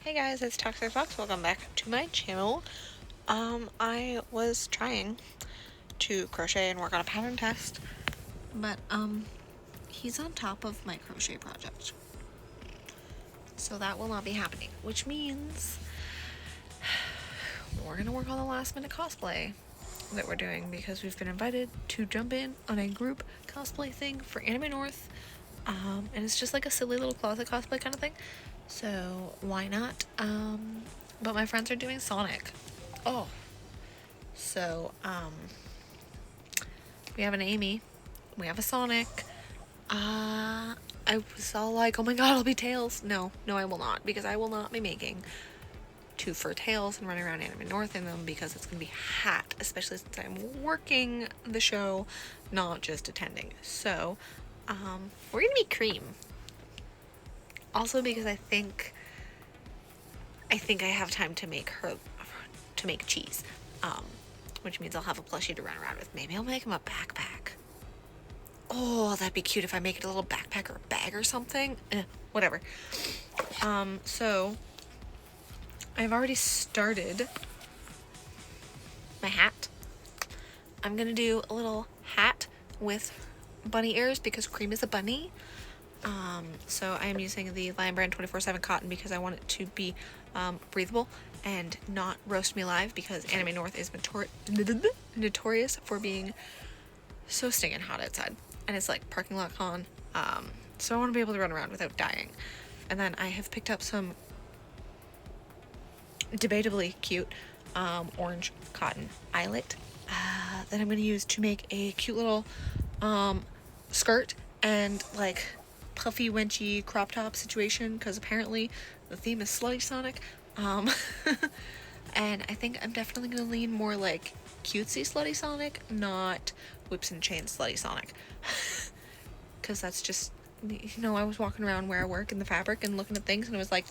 Hey guys, it's Toxic Fox. Welcome back to my channel. I was trying to crochet and work on a pattern test, but he's on top of my crochet project, so that will not be happening, which means we're gonna work on the last minute cosplay that we're doing because we've been invited to jump in on a group cosplay thing for Anime North, and it's just like a silly little closet cosplay kind of thing. So why not? But my friends are doing Sonic. Oh. So, we have an Amy. We have a Sonic. I was all like, oh my god, I'll be Tails. No, I will not, because I will not be making two fur tails and running around Anime North in them, because it's gonna be hot, especially since I'm working the show, not just attending. So, we're gonna be Cream. Also because I think I have time to make cheese, which means I'll have a plushie to run around with. Maybe I'll make him a backpack. Oh, that'd be cute if I make it a little backpack or a bag or something. Whatever. So I've already started my hat. I'm gonna do a little hat with bunny ears because Cream is a bunny. So I am using the Lion Brand 24/7 cotton because I want it to be breathable and not roast me alive, because Anime North is notorious for being so stinking hot outside, and it's like parking lot con. So I want to be able to run around without dying. And then I have picked up some debatably cute orange cotton eyelet that I'm going to use to make a cute little skirt and like puffy winchy crop top situation, because apparently the theme is slutty Sonic. And I think I'm definitely gonna lean more like cutesy slutty Sonic, not whips and chains slutty Sonic. Because that's just, I was walking around where I work in the fabric and looking at things, and it was like,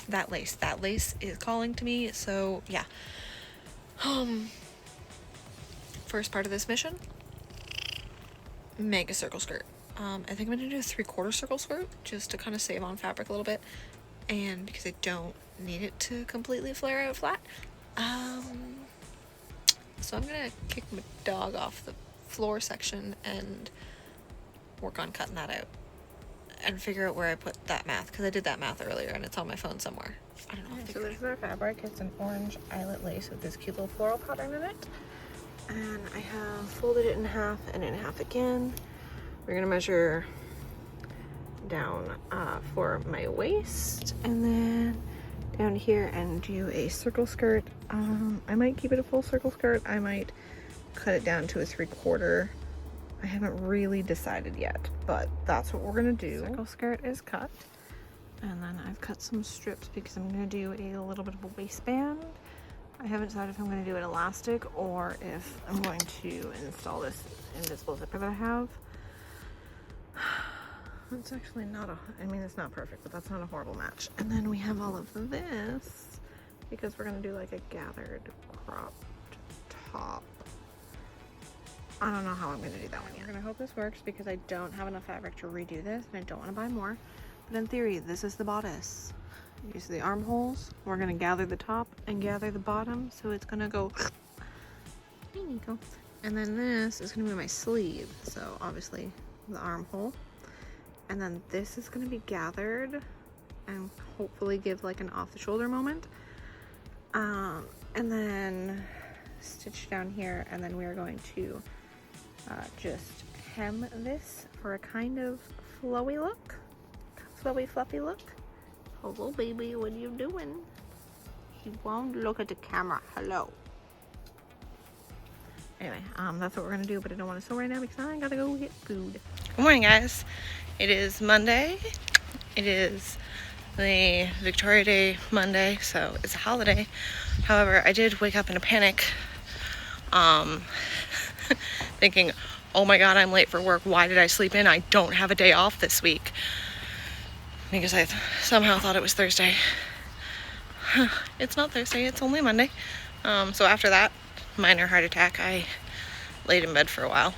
that lace is calling to me. So yeah. First part of this mission, make a circle skirt. I think I'm gonna do a 3/4 circle skirt just to kind of save on fabric a little bit, and because I don't need it to completely flare out flat. So I'm gonna kick my dog off the floor section and work on cutting that out and figure out where I put that math, because I did that math earlier and it's on my phone somewhere. I don't know. So this is our fabric. It's an orange eyelet lace with this cute little floral pattern in it, and I have folded it in half and in half again. We're gonna measure down for my waist, and then down here, and do a circle skirt. I might keep it a full circle skirt. I might cut it down to a 3/4. I haven't really decided yet, but that's what we're gonna do. Circle skirt is cut, and then I've cut some strips because I'm gonna do a little bit of a waistband. I haven't decided if I'm going to do an elastic or if I'm going to install this invisible zipper that I have. It's actually not it's not perfect, but that's not a horrible match. And then we have all of this because we're going to do like a gathered cropped top. I don't know how I'm going to do that one yet. We're going to hope this works because I don't have enough fabric to redo this, and I don't want to buy more. But in theory, this is the bodice. You see the armholes? We're going to gather the top and gather the bottom, so it's going to go. Hey, Nico. And then this is going to be my sleeve, so obviously the armhole. And then this is going to be gathered and hopefully give like an off the shoulder moment. And then stitch down here, and then we are going to just hem this for a kind of flowy look, fluffy look. Hello baby, what are you doing? He won't look at the camera. Hello. Anyway, that's what we're gonna do, but I don't want to sew right now because I gotta go get food. Good morning, guys. It is Monday. It is the Victoria Day Monday, so it's a holiday. However, I did wake up in a panic, thinking, oh my god, I'm late for work. Why did I sleep in? I don't have a day off this week. Because I somehow thought it was Thursday. It's not Thursday, it's only Monday. So after that minor heart attack, I laid in bed for a while.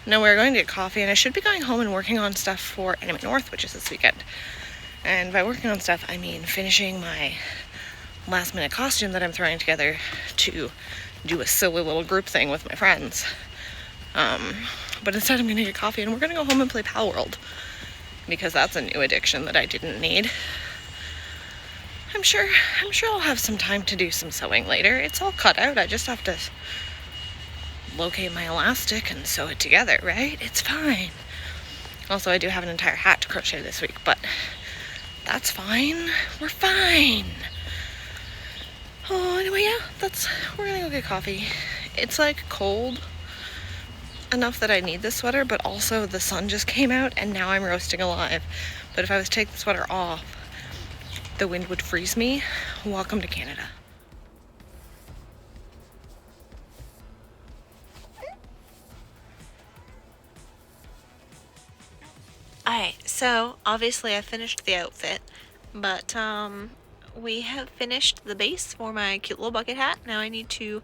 Now we're going to get coffee, and I should be going home and working on stuff for Anime North, which is this weekend. And by working on stuff, I mean finishing my last minute costume that I'm throwing together to do a silly little group thing with my friends. But instead I'm gonna get coffee and we're gonna go home and play Pal World, because that's a new addiction that I didn't need. I'm sure I'll have some time to do some sewing later. It's all cut out. I just have to locate my elastic and sew it together, right? It's fine. Also, I do have an entire hat to crochet this week, but that's fine. We're fine. Oh, anyway, yeah, we're gonna go get coffee. It's like cold enough that I need this sweater, but also the sun just came out and now I'm roasting alive. But if I was to take the sweater off, the wind would freeze me. Welcome to Canada. Alright, so obviously I finished the outfit, but we have finished the base for my cute little bucket hat. Now I need to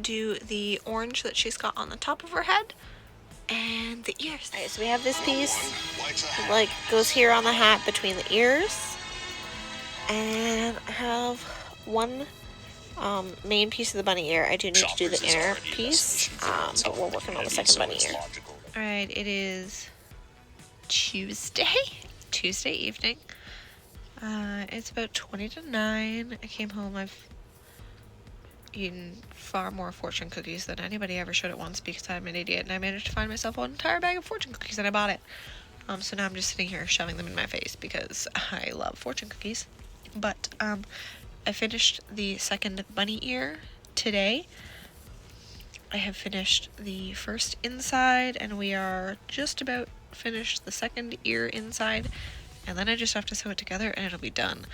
do the orange that she's got on the top of her head and the ears. Alright, so we have this piece that like goes here on the hat between the ears, and I have one main piece of the bunny ear. I do need to do the inner piece, but we're working on the second bunny ear. Alright, it is Tuesday evening. It's about 20 to 9. I came home. I've eaten far more fortune cookies than anybody ever should at once because I'm an idiot, and I managed to find myself an entire bag of fortune cookies and I bought it. So now I'm just sitting here shoving them in my face because I love fortune cookies. But I finished the second bunny ear today. I have finished the first inside, and we are just about finished the second ear inside, and then I just have to sew it together and it'll be done.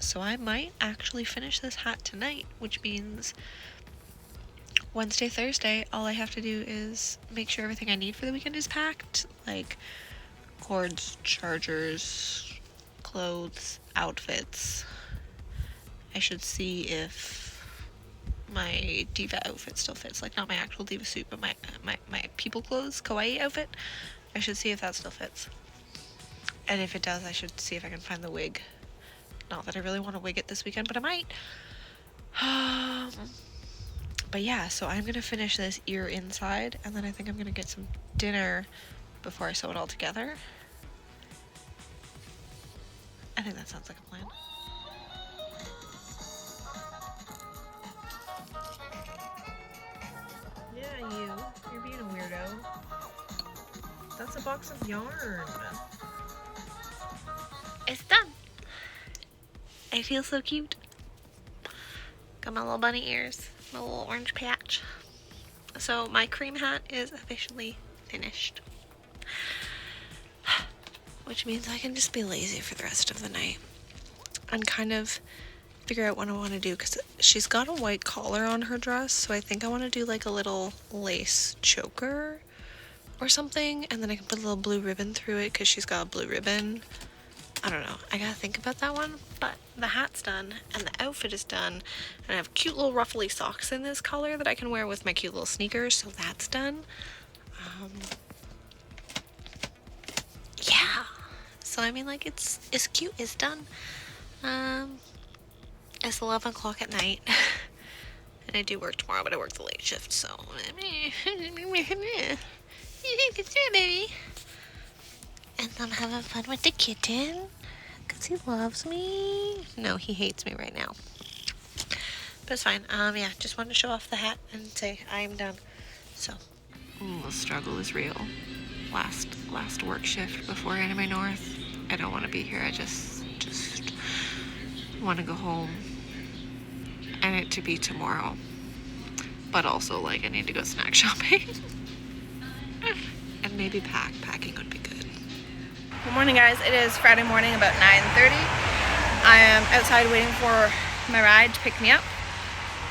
So I might actually finish this hat tonight, which means Wednesday, Thursday, all I have to do is make sure everything I need for the weekend is packed, like cords, chargers, clothes, outfits. I should see if my diva outfit still fits, like not my actual diva suit, but my people clothes kawaii outfit. I should see if that still fits, and if it does, I should see if I can find the wig. Not that I really want to wig it this weekend, but I might. But yeah, so I'm gonna finish this ear inside, and then I think I'm gonna get some dinner before I sew it all together. I think that sounds like a plan. You're being a weirdo. That's a box of yarn. It's done. I feel so cute. Got my little bunny ears, my little orange patch. So my cream hat is officially finished, which means I can just be lazy for the rest of the night and kind of figure out what I want to do, because she's got a white collar on her dress, so I think I want to do like a little lace choker or something, and then I can put a little blue ribbon through it because she's got a blue ribbon. I don't know, I gotta think about that one, but the hat's done and the outfit is done, and I have cute little ruffly socks in this color that I can wear with my cute little sneakers, so that's done. Yeah, so I mean, like, it's cute, it's done. It's 11 o'clock at night, and I do work tomorrow, but I work the late shift, so baby. And I'm having fun with the kitten because he loves me. No, he hates me right now, but it's fine. Yeah, just wanted to show off the hat and say I am done. So the struggle is real. Last work shift before Anime North. I don't want to be here. I just want to go home and it to be tomorrow, but also like I need to go snack shopping and maybe packing would be good. Good morning, guys. It is Friday morning, about 9:30. I am outside waiting for my ride to pick me up.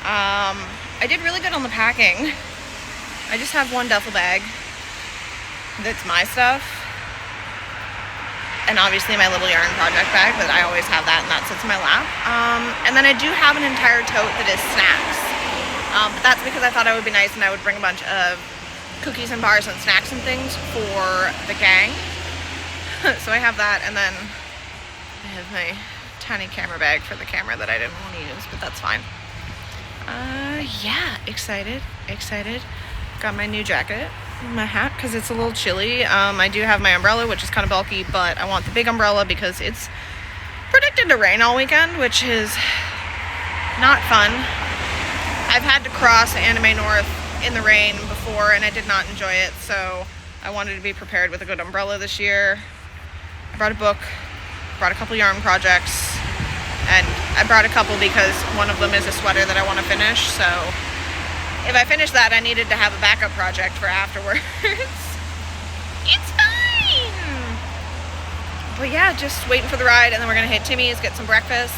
I did really good on the packing. I just have one duffel bag that's my stuff, and obviously my little yarn project bag, but I always have that, and that sits in my lap. And then I do have an entire tote that is snacks, but that's because I thought it would be nice and I would bring a bunch of cookies and bars and snacks and things for the gang. So I have that, and then I have my tiny camera bag for the camera that I didn't want to use, but that's fine. Yeah, excited. Got my new jacket, my hat, because it's a little chilly. I do have my umbrella, which is kind of bulky, but I want the big umbrella because it's predicted to rain all weekend, which is not fun. I've had to cross Anime North in the rain before, and I did not enjoy it, so I wanted to be prepared with a good umbrella this year. I brought a book, brought a couple yarn projects, and I brought a couple because one of them is a sweater that I want to finish, so if I finish that, I needed to have a backup project for afterwards. It's fine! But yeah, just waiting for the ride, and then we're gonna hit Timmy's, get some breakfast,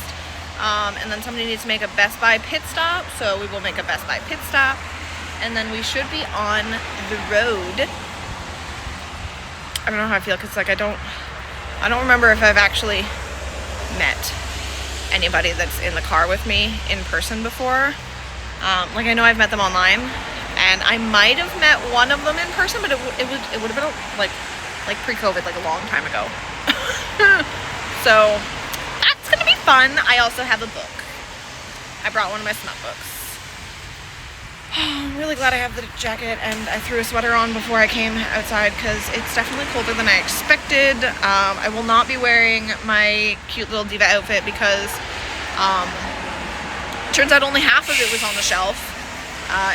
and then somebody needs to make a Best Buy pit stop, so we will make a Best Buy pit stop, and then we should be on the road. I don't know how I feel, because like I don't remember if I've actually met anybody that's in the car with me in person before. Like I know I've met them online, and I might have met one of them in person, but it would have been like pre-COVID, like a long time ago. So that's gonna be fun. I also have a book. I brought one of my smut books. I'm really glad I have the jacket, and I threw a sweater on before I came outside because it's definitely colder than I expected. I will not be wearing my cute little diva outfit because turns out only half of it was on the shelf.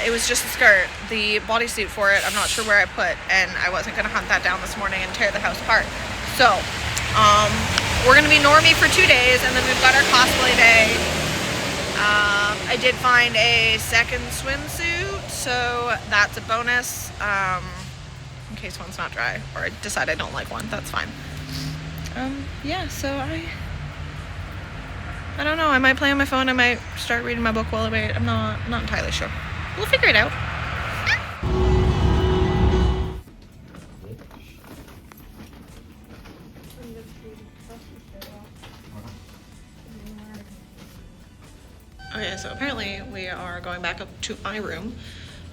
It was just the skirt. The bodysuit for it, I'm not sure where I put, and I wasn't going to hunt that down this morning and tear the house apart. So we're going to be normie for 2 days, and then we've got our cosplay day. I did find a second swimsuit, so that's a bonus, in case one's not dry, or I decide I don't like one, that's fine. Yeah, so I don't know, I might play on my phone, I might start reading my book while I wait, I'm not entirely sure. We'll figure it out. Okay, so apparently we are going back up to my room,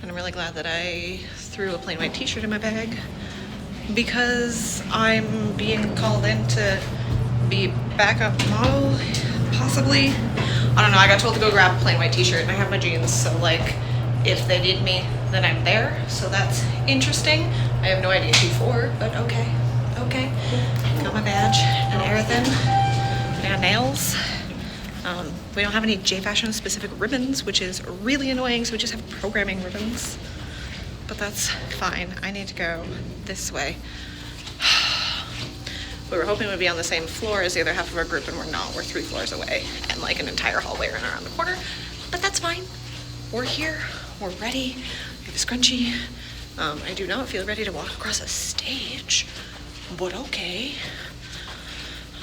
and I'm really glad that I threw a plain white t-shirt in my bag because I'm being called in to be backup model, possibly. I don't know, I got told to go grab a plain white t-shirt, and I have my jeans, so like, if they need me, then I'm there, so that's interesting. I have no idea who for, but okay. Got my badge and everything. I got nails. We don't have any J Fashion specific ribbons, which is really annoying, so we just have programming ribbons. But that's fine. I need to go this way. We were hoping we'd be on the same floor as the other half of our group, and we're not. We're 3 floors away, and like an entire hallway running around the corner. But that's fine. We're here. We're ready. We have a scrunchie. I do not feel ready to walk across a stage, but okay.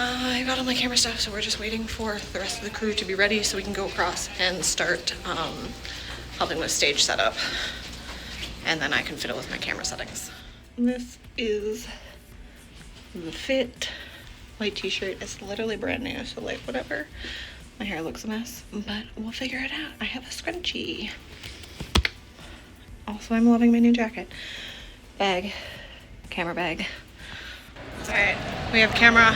I got all my camera stuff, so we're just waiting for the rest of the crew to be ready so we can go across and start helping with stage setup. And then I can fiddle with my camera settings. This is the fit. White t-shirt is literally brand new, so like whatever. My hair looks a mess, but we'll figure it out. I have a scrunchie. Also, I'm loving my new jacket. Bag, camera bag. All right, we have camera.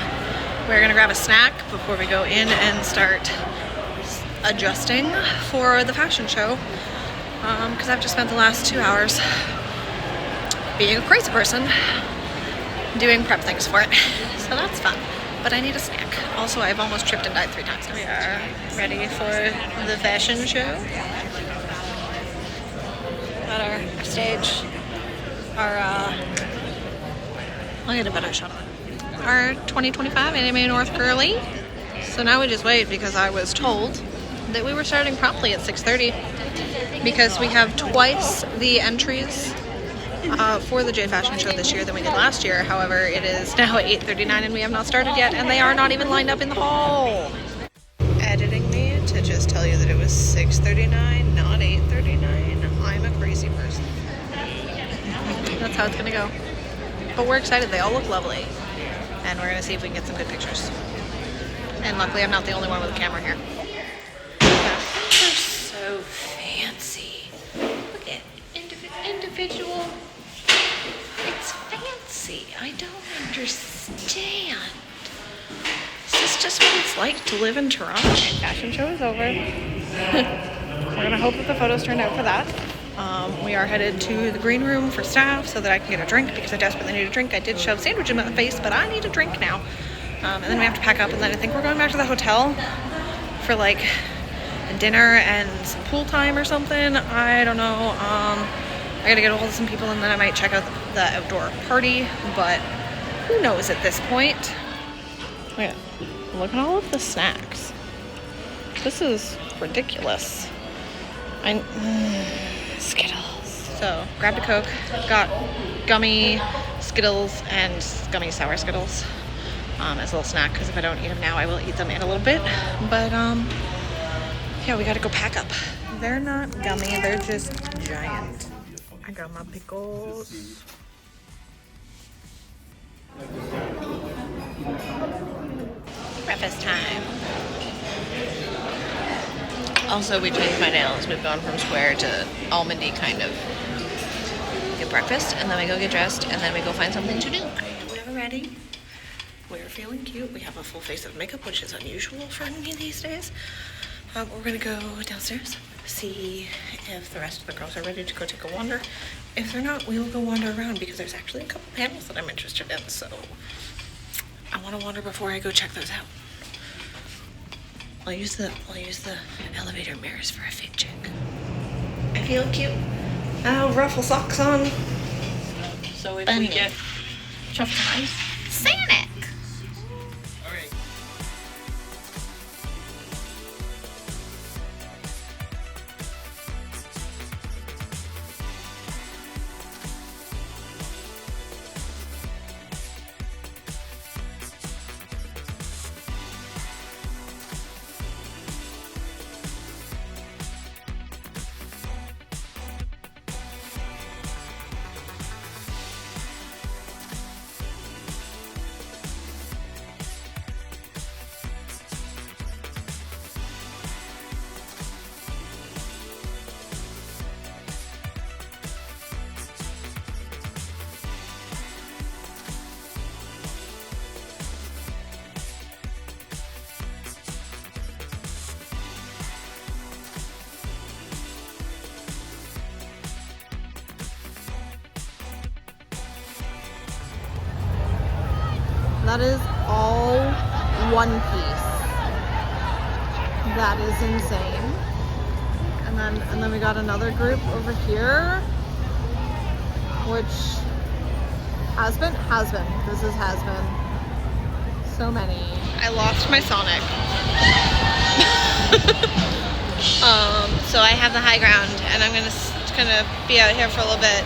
We're gonna grab a snack before we go in and start adjusting for the fashion show. Because I've just spent the last 2 hours being a crazy person, doing prep things for it. So that's fun, but I need a snack. Also, I've almost tripped and died 3 times. We are ready for the fashion show. Got our stage, I'll get a better shot of it. Our 2025 Anime North girly. So now we just wait because I was told that we were starting promptly at 6:30 because we have twice the entries for the J Fashion show this year than we did last year. However, it is now at 8:39 and we have not started yet, and they are not even lined up in the hall. Editing me to just tell you that it was 6:39, not 8:39. I'm a crazy person. That's how it's gonna go. But we're excited. They all look lovely. And we're gonna see if we can get some good pictures. And luckily I'm not the only one with a camera here. They're so fancy. Look at individual. It's fancy. I don't understand. Is this just what it's like to live in Toronto. Okay, fashion show is over. We're gonna hope that the photos turned out for that. We are headed to the green room for staff so that I can get a drink because I desperately need a drink. I did shove sandwich in my face, but I need a drink now. And then we have to pack up, and then I think we're going back to the hotel for like dinner and some pool time or something. I don't know. I gotta get a hold of some people, and then I might check out the outdoor party, but who knows at this point. Look at all of the snacks. This is ridiculous. Skittles. So, grabbed a Coke, got gummy Skittles and gummy sour Skittles as a little snack, because if I don't eat them now, I will eat them in a little bit. But, yeah, we gotta go pack up. They're not gummy, they're just giant. I got my pickles. Breakfast time. Also, we changed my nails. We've gone from square to almondy kind of. Get breakfast, and then we go get dressed, and then we go find something to do. We're ready. We're feeling cute. We have a full face of makeup, which is unusual for me these days. We're gonna go downstairs, see if the rest of the girls are ready to go take a wander. If they're not, we will go wander around because there's actually a couple panels that I'm interested in, so I want to wander before I go check those out. I'll use the elevator mirrors for a fit check. I feel cute. Ruffle socks on. So if we get tough times, Sonic. That is all one piece. That is insane. And then we got another group over here, which has been. This is has been. So many. I lost my Sonic. So I have the high ground, and I'm gonna be out here for a little bit.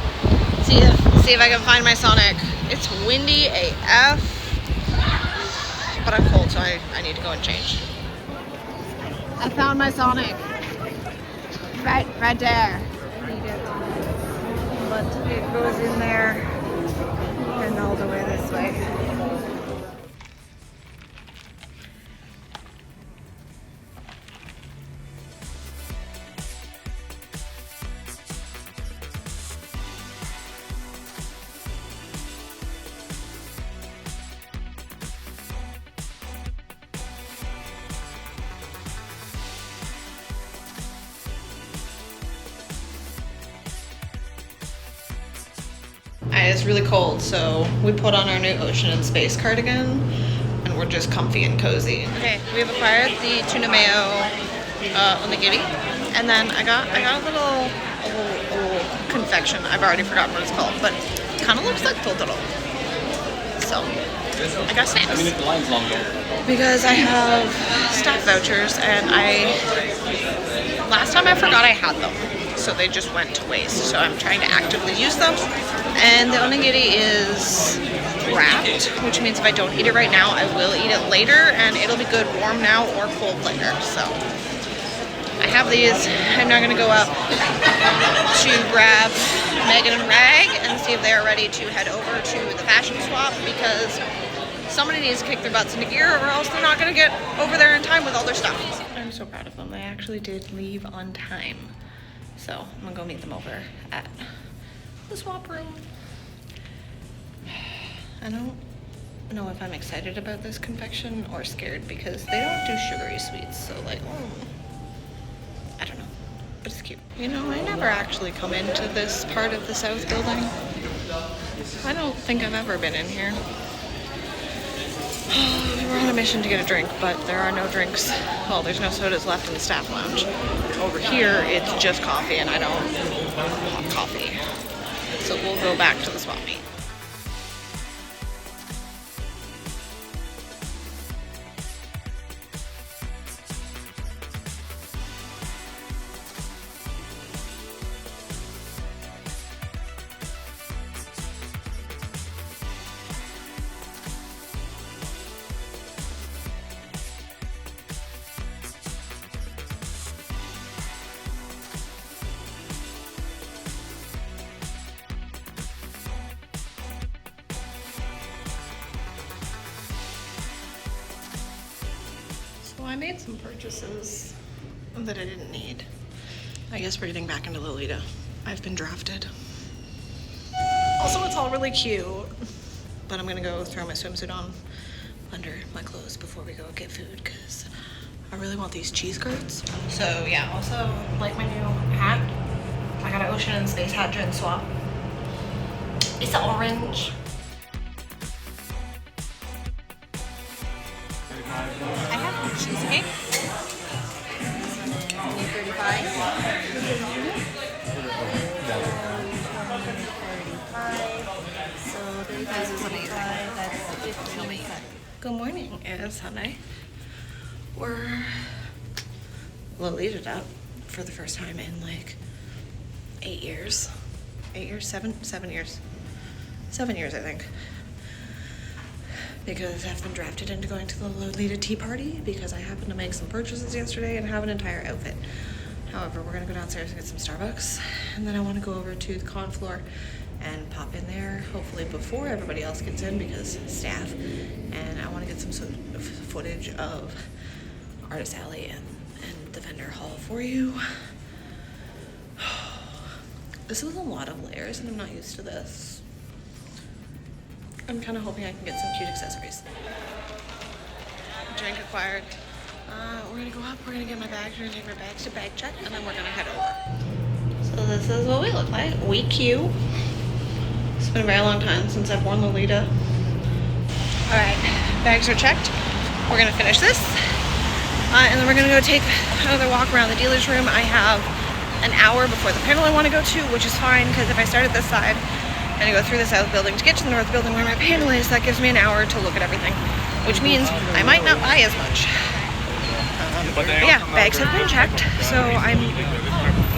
See if I can find my Sonic. It's windy AF. But I'm cold, so I need to go and change. I found my Sonic. Right there. I need it. But it goes in there and all the way this way. It's really cold, so we put on our new Ocean and Space cardigan, and we're just comfy and cozy. Okay, we have acquired the tuna mayo onigiri, and then I got a little confection. I've already forgotten what it's called, but it kind of looks like totoro. So I got snacks. I mean, if the line's long though. Because I have staff vouchers, and last time I forgot I had them. So they just went to waste. So I'm trying to actively use them. And the onigiri is wrapped, which means if I don't eat it right now, I will eat it later, and it'll be good warm now or cold later. So I have these. I'm now gonna go up to grab Megan and Rag and see if they're ready to head over to the fashion swap, because somebody needs to kick their butts into gear, or else they're not gonna get over there in time with all their stuff. I'm so proud of them. They actually did leave on time. So I'm gonna go meet them over at the swap room. I don't know if I'm excited about this confection or scared because they don't do sugary sweets. So like, I don't know, but it's cute. You know, I never actually come into this part of the South building. I don't think I've ever been in here. We were on a mission to get a drink, but there are no drinks. Well, there's no sodas left in the staff lounge. Over here, it's just coffee, and I don't want hot coffee. So we'll go back to the swap meet. So I made some purchases that I didn't need. I guess we're getting back into Lolita. I've been drafted. Also, it's all really cute. But I'm gonna go throw my swimsuit on under my clothes before we go get food because I really want these cheese curds. So yeah, also like my new hat. I got an Ocean and Space hat during the swap. It's orange. I have cheesecake. 35. 35. So 35 is amazing. That's 50. Good morning. It's Sunday. We're Lolita'd up for the first time in like 8 years. 8 years? 7 years. 7 years, I think. Because I've been drafted into going to the Lolita tea party because I happened to make some purchases yesterday and have an entire outfit. However, we're gonna go downstairs and get some Starbucks, and then I want to go over to the con floor and pop in there, hopefully before everybody else gets in because staff, and I want to get some sort of footage of Artist Alley and the vendor hall for you. This was a lot of layers and I'm not used to this. I'm kind of hoping I can get some cute accessories. Drink acquired. We're gonna go up, we're gonna get my bags, we're gonna take our bags to bag check, and then we're gonna head over. So this is what we look like. We cute. It's been a very long time since I've worn Lolita. All right, bags are checked. We're gonna finish this. And then we're gonna go take another walk around the dealer's room. I have an hour before the panel I wanna go to, which is fine, because if I start at this side, I'm gonna go through the south building to get to the north building where my panel is. That gives me an hour to look at everything, which means I might not buy as much. But yeah, bags have been checked, so I'm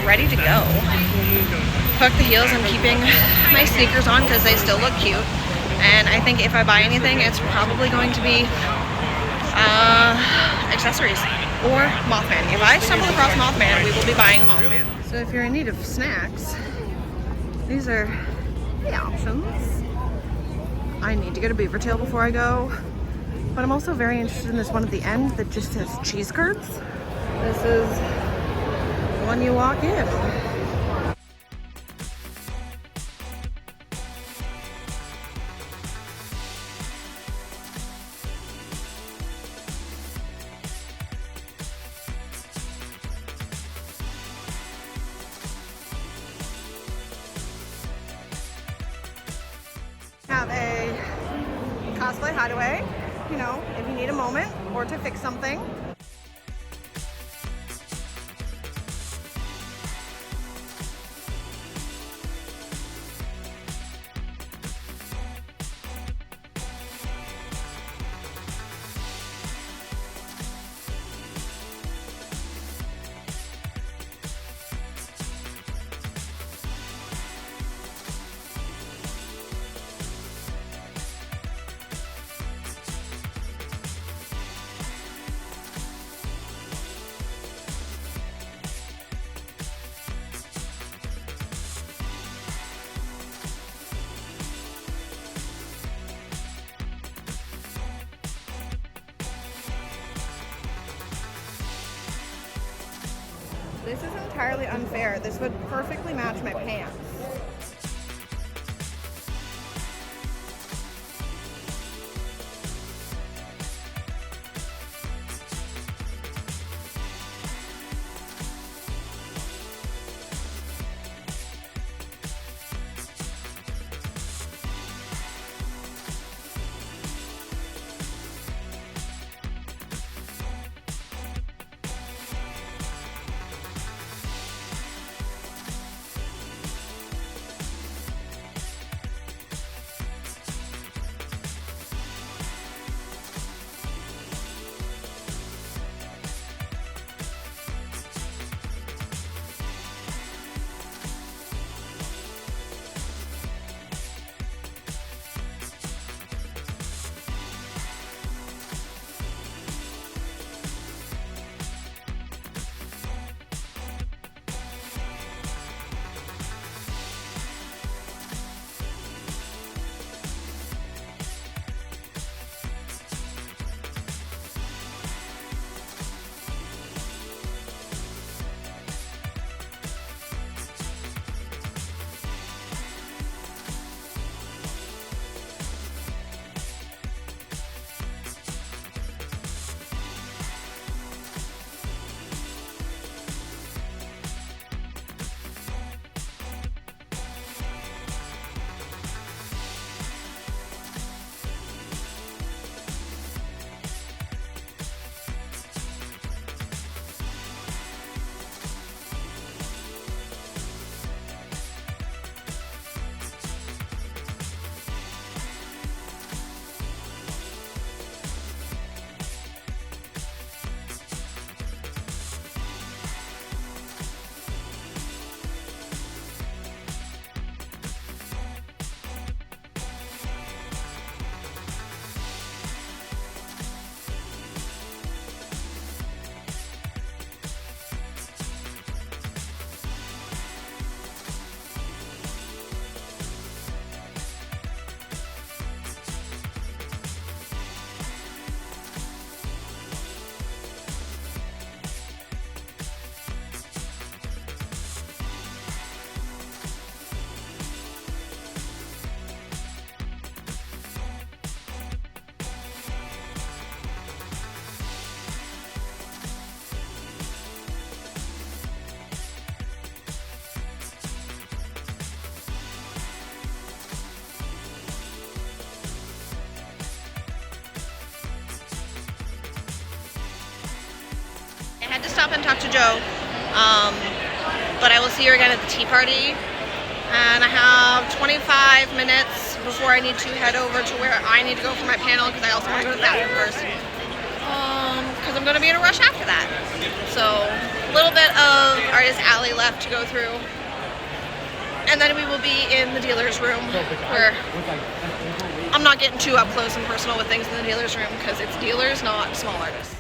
ready to go. Fuck the heels, I'm keeping my sneakers on because they still look cute. And I think if I buy anything, it's probably going to be accessories or Mothman. If I stumble across Mothman, we will be buying Mothman. So if you're in need of snacks, these are the options. I need to get a beaver tail before I go, but I'm also very interested in this one at the end that just says cheese curds. This is when you walk in. Have a cosplay hideaway, you know, if you need a moment or to fix something. This is entirely unfair. This would perfectly match my pants. had to stop and talk to Joe, but I will see her again at the tea party. And I have 25 minutes before I need to head over to where I need to go for my panel, because I also want to go to the bathroom first. Because I'm going to be in a rush after that. So, a little bit of Artist Alley left to go through. And then we will be in the dealer's room, where I'm not getting too up close and personal with things in the dealer's room, because it's dealers, not small artists.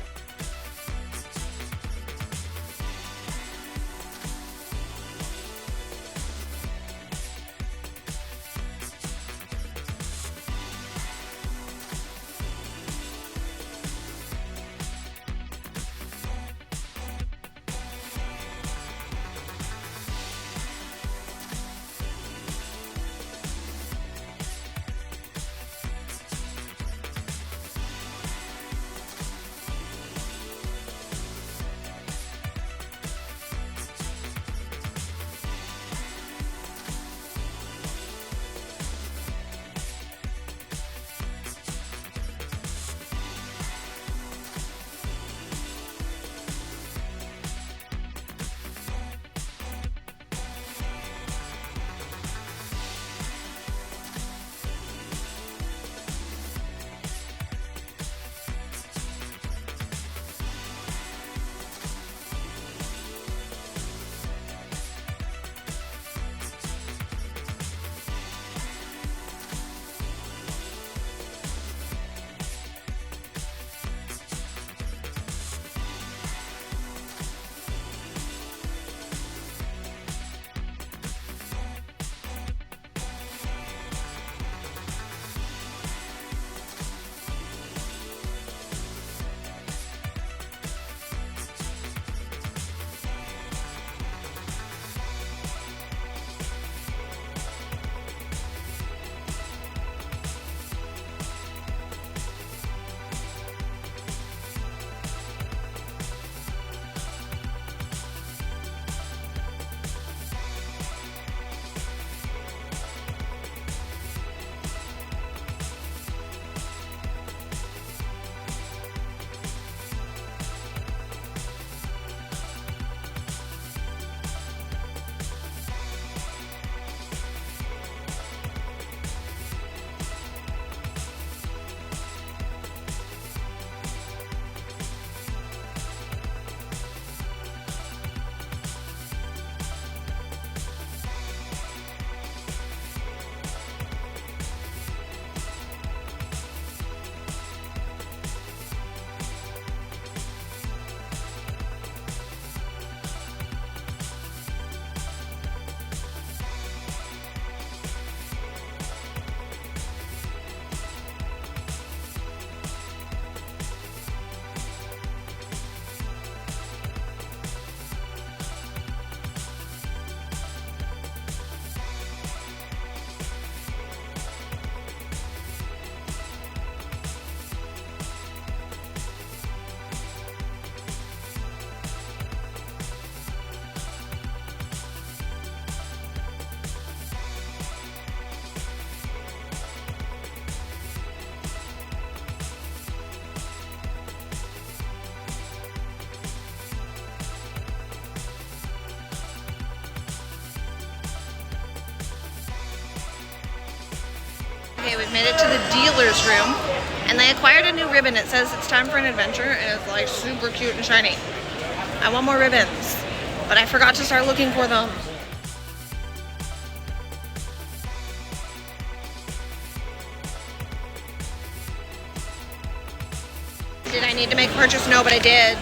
Okay, we've made it to the dealer's room, and they acquired a new ribbon. It says it's time for an adventure, and it's like super cute and shiny. I want more ribbons, but I forgot to start looking for them. Did I need to make a purchase? No, but I did.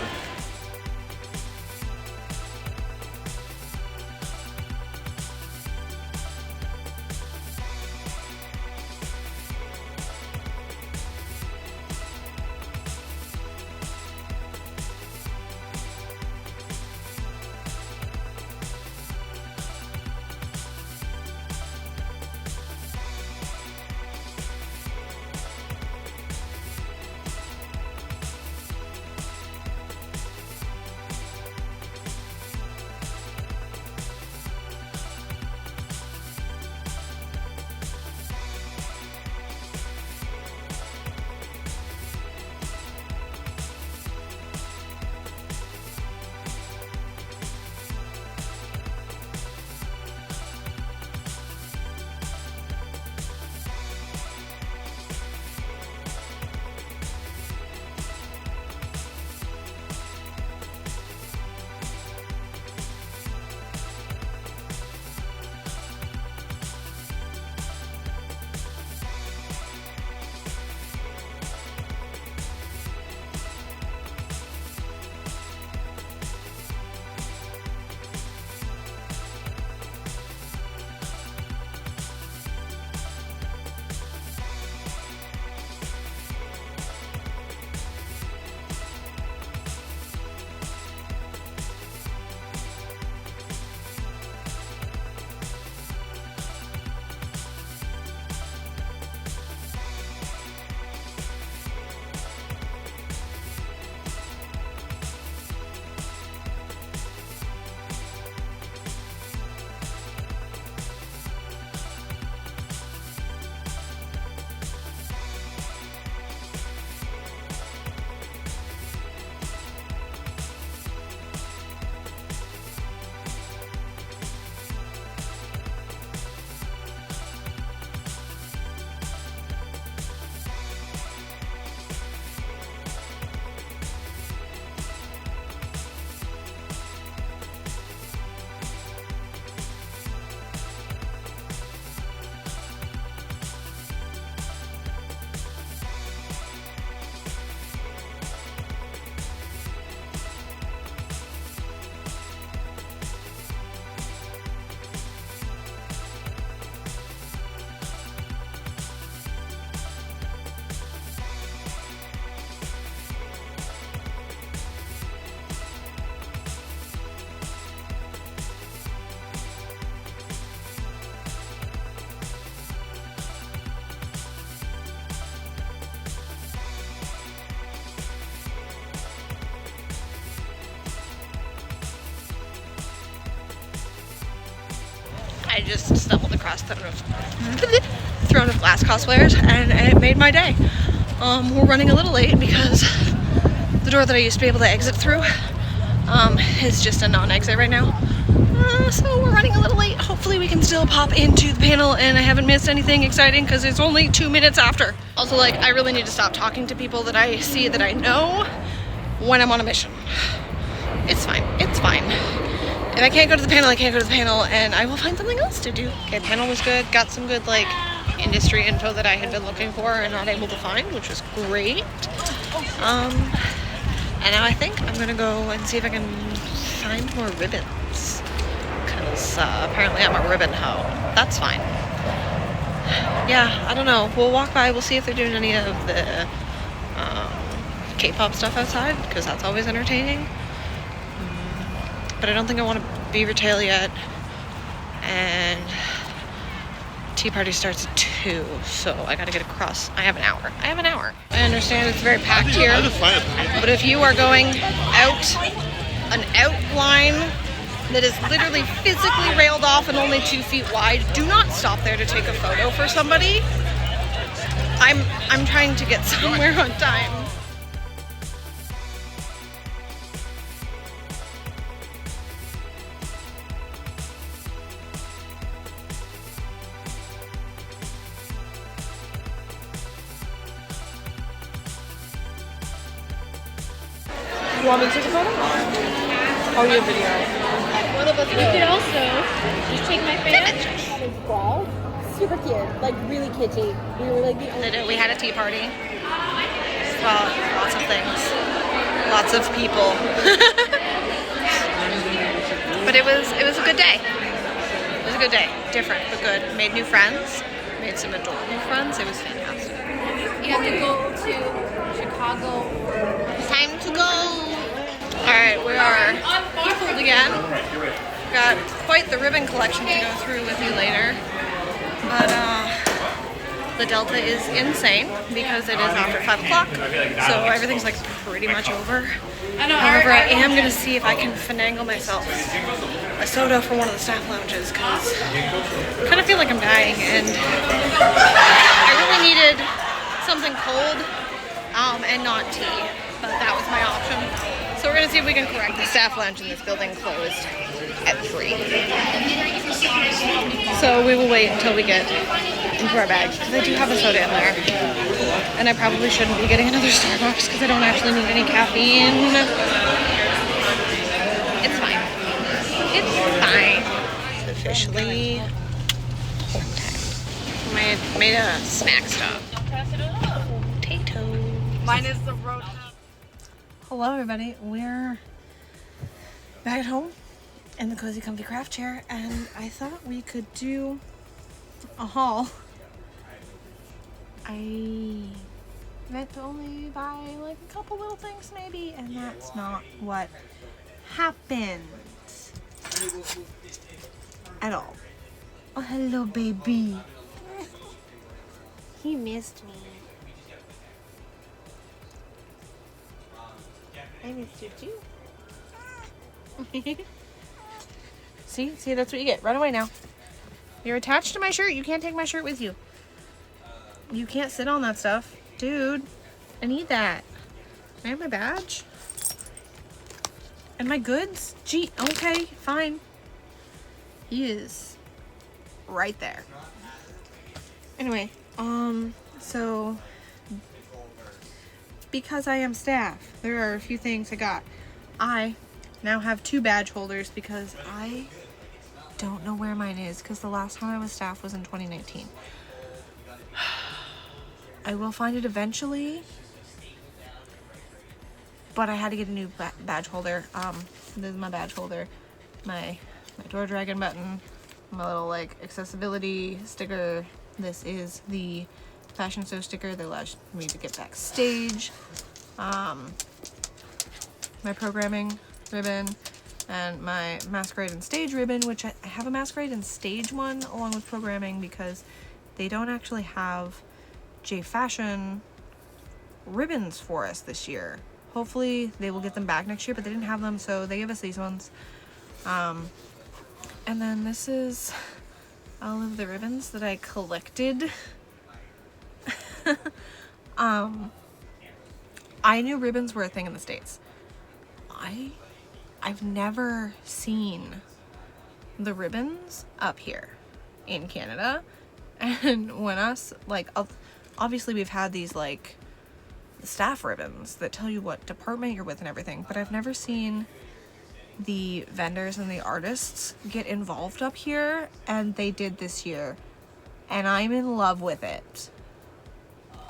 I just stumbled across Throne of Glass cosplayers, and it made my day. We're running a little late because the door that I used to be able to exit through is just a non-exit right now. So we're running a little late. Hopefully we can still pop into the panel and I haven't missed anything exciting because it's only 2 minutes after. Also, like, I really need to stop talking to people that I see that I know when I'm on a mission. It's fine. It's fine. If I can't go to the panel, I can't go to the panel, and I will find something else to do. Okay, panel was good. Got some good, like, industry info that I had been looking for and not able to find, which was great. And now I think I'm gonna go and see if I can find more ribbons. Because apparently I'm a ribbon hoe. That's fine. Yeah, I don't know. We'll walk by. We'll see if they're doing any of the K-pop stuff outside, because that's always entertaining. But I don't think I want to be retail yet. And tea party starts at 2, so I gotta get across. I have an hour. I understand it's very packed here, but if you are going out an outline that is literally physically railed off and only 2 feet wide, do not stop there to take a photo for somebody. I'm trying to get somewhere on time. You want me to take a photo? Oh, your video. One of us You could also just take my fan. Ball. Super cute. Like, really kitschy. We were like the only... We had a tea party. Well, lots of things. Lots of people. But it was a good day. It was a good day. Different, but good. Made new friends. Made some adorable friends. It was fantastic. You have to go to Chicago. Time to go. Alright, we are full again. Got quite the ribbon collection to go through with you later. But the Delta is insane because it is after 5 o'clock. So everything's like pretty much over. However, I am going to see if I can finagle myself a soda for one of the staff lounges because I kind of feel like I'm dying and I really needed something cold and not tea, but that was my option. So we're gonna see if we can correct the staff lounge in this building closed at 3. So we will wait until we get into our bags because I do have a soda in there. And I probably shouldn't be getting another Starbucks because I don't actually need any caffeine. It's fine. It's fine. It's officially home time. Made a snack stop. Potatoes. Mine is the road. Hello everybody, we're back at home in the cozy comfy craft chair and I thought we could do a haul. I meant to only buy like a couple little things maybe, and that's not what happened at all. Oh hello baby. He missed me. I missed you too. See, that's what you get. Run away now. You're attached to my shirt. You can't take my shirt with you. You can't sit on that stuff. Dude, I need that. I have my badge. And my goods? Gee, okay, fine. He is right there. Anyway, so because I am staff, there are a few things I got. I now have 2 badge holders because I don't know where mine is because the last time I was staff was in 2019. I will find it eventually, but I had to get a new badge holder. This is my badge holder, my Door Dragon button, my little like accessibility sticker. This is the Fashion Show sticker that allows me to get backstage. My programming ribbon and my Masquerade and Stage ribbon, which I have a Masquerade and Stage one along with programming because they don't actually have J Fashion ribbons for us this year. Hopefully they will get them back next year, but they didn't have them, so they gave us these ones. And then this is all of the ribbons that I collected. I knew ribbons were a thing in the States. I've never seen the ribbons up here in Canada. And when us, like, obviously we've had these, like, staff ribbons that tell you what department you're with and everything, but I've never seen the vendors and the artists get involved up here, and they did this year, and I'm in love with it.